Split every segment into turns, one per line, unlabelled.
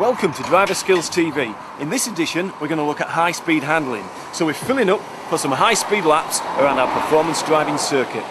Welcome to Driver Skills TV. In this edition we're going to look at high-speed handling. So we're filling up for some high-speed laps around our performance driving circuit.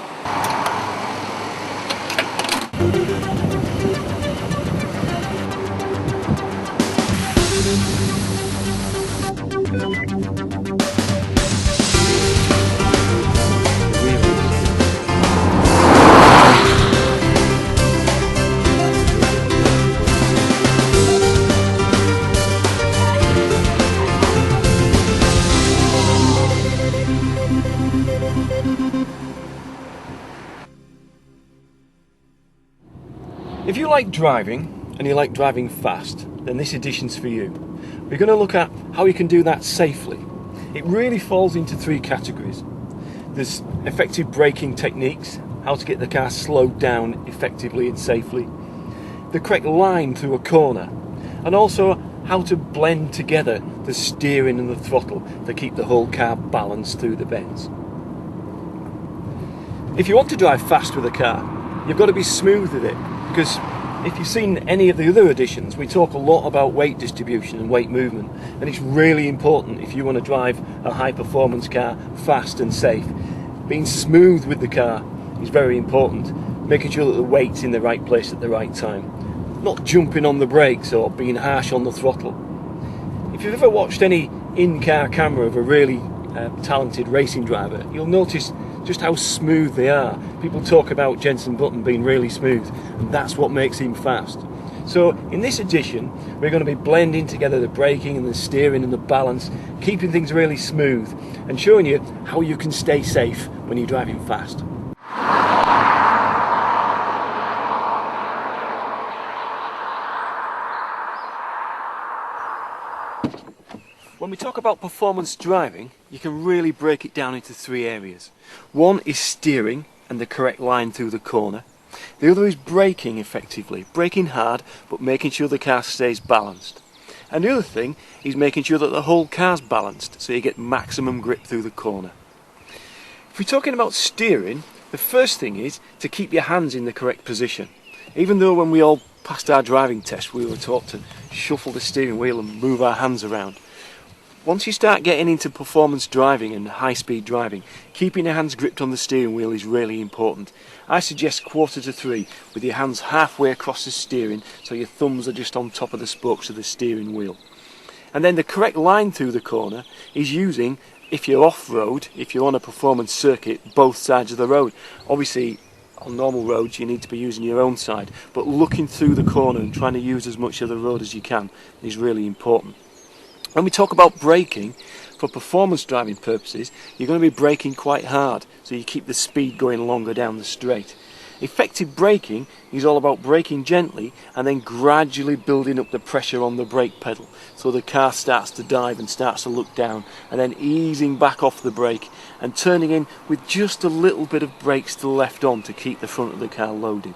If you like driving and you like driving fast, then this edition's for you. We're going to look at how you can do that safely. It really falls into three categories. There's effective braking techniques, how to get the car slowed down effectively and safely, the correct line through a corner, and also how to blend together the steering and the throttle to keep the whole car balanced through the bends. If you want to drive fast with a car, you've got to be smooth with it, because if you've seen any of the other editions, we talk a lot about weight distribution and weight movement, and it's really important if you want to drive a high performance car fast and safe. Being smooth with the car is very important, making sure that the weight's in the right place at the right time, not jumping on the brakes or being harsh on the throttle. If you've ever watched any in-car camera of a really talented racing driver, you'll notice just how smooth they are. People talk about Jenson Button being really smooth, and that's what makes him fast. So in this edition we're going to be blending together the braking and the steering and the balance, keeping things really smooth and showing you how you can stay safe when you're driving fast. When we talk about performance driving, you can really break it down into three areas. One is steering and the correct line through the corner. The other is braking effectively, braking hard but making sure the car stays balanced. And the other thing is making sure that the whole car's balanced so you get maximum grip through the corner. If we're talking about steering, the first thing is to keep your hands in the correct position. Even though when we all passed our driving test we were taught to shuffle the steering wheel and move our hands around. Once you start getting into performance driving and high-speed driving, keeping your hands gripped on the steering wheel is really important. I suggest 2/4 with your hands halfway across the steering so your thumbs are just on top of the spokes of the steering wheel. And then the correct line through the corner is using, if you're off-road, if you're on a performance circuit, both sides of the road. Obviously on normal roads you need to be using your own side, but looking through the corner and trying to use as much of the road as you can is really important. When we talk about braking, for performance driving purposes, you're going to be braking quite hard, so you keep the speed going longer down the straight. Effective braking is all about braking gently and then gradually building up the pressure on the brake pedal, so the car starts to dive and starts to look down, and then easing back off the brake and turning in with just a little bit of brake still left on to keep the front of the car loaded.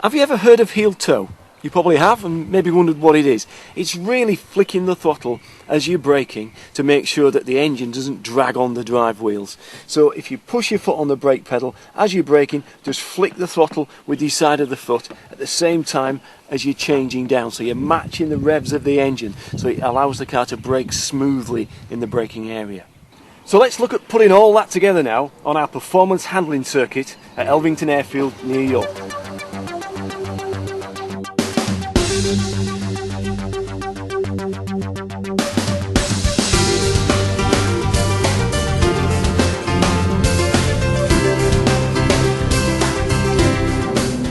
Have you ever heard of heel toe? You probably have, and maybe wondered what it is. It's really flicking the throttle as you're braking to make sure that the engine doesn't drag on the drive wheels. So if you push your foot on the brake pedal as you're braking, just flick the throttle with your side of the foot at the same time as you're changing down, so you're matching the revs of the engine, so it allows the car to brake smoothly in the braking area. So let's look at putting all that together now on our performance handling circuit at Elvington Airfield near York.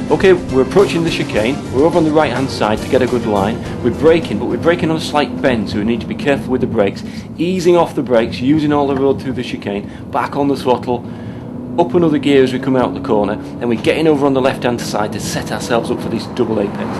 Okay, we're approaching the chicane. We're over on the right hand side to get a good line. We're braking, but we're braking on a slight bend, so we need to be careful with the brakes. Easing off the brakes, using all the road through the chicane, back on the throttle, up another gear as we come out the corner, then we're getting over on the left hand side to set ourselves up for this double apex.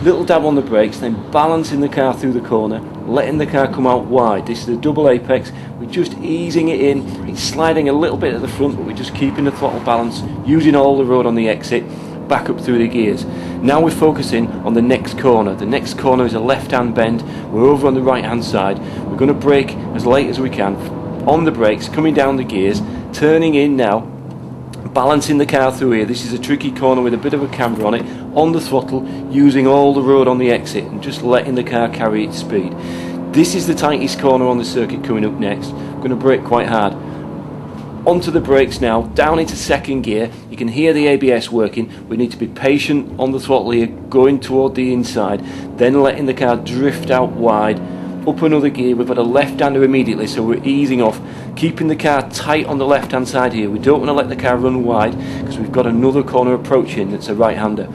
Little dab on the brakes, then balancing the car through the corner, letting the car come out wide. This is a double apex. We're just easing it in. It's sliding a little bit at the front, but we're just keeping the throttle balance, using all the road on the exit, back up through the gears. Now we're focusing on the next corner. The next corner is a left hand bend. We're over on the right hand side. We're going to brake as late as we can on the brakes, coming down the gears, turning in now, balancing the car through here. This is a tricky corner with a bit of a camber on it, on the throttle, using all the road on the exit and just letting the car carry its speed. This is the tightest corner on the circuit coming up next. I'm going to brake quite hard. Onto the brakes now, down into second gear. You can hear the ABS working. We need to be patient on the throttle here, going toward the inside, then letting the car drift out wide. Up another gear, we've got a left-hander immediately, so we're easing off, keeping the car tight on the left-hand side here. We don't want to let the car run wide because we've got another corner approaching that's a right-hander.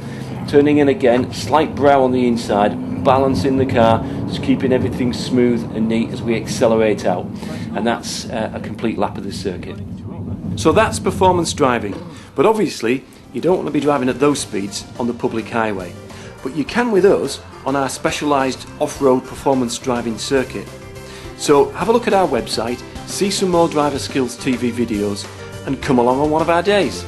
Turning in again, slight brow on the inside, balancing the car, just keeping everything smooth and neat as we accelerate out. And that's a complete lap of the circuit. So that's performance driving, but obviously you don't want to be driving at those speeds on the public highway. But you can with us on our specialised off-road performance driving circuit. So have a look at our website, see some more driver skills TV videos and come along on one of our days.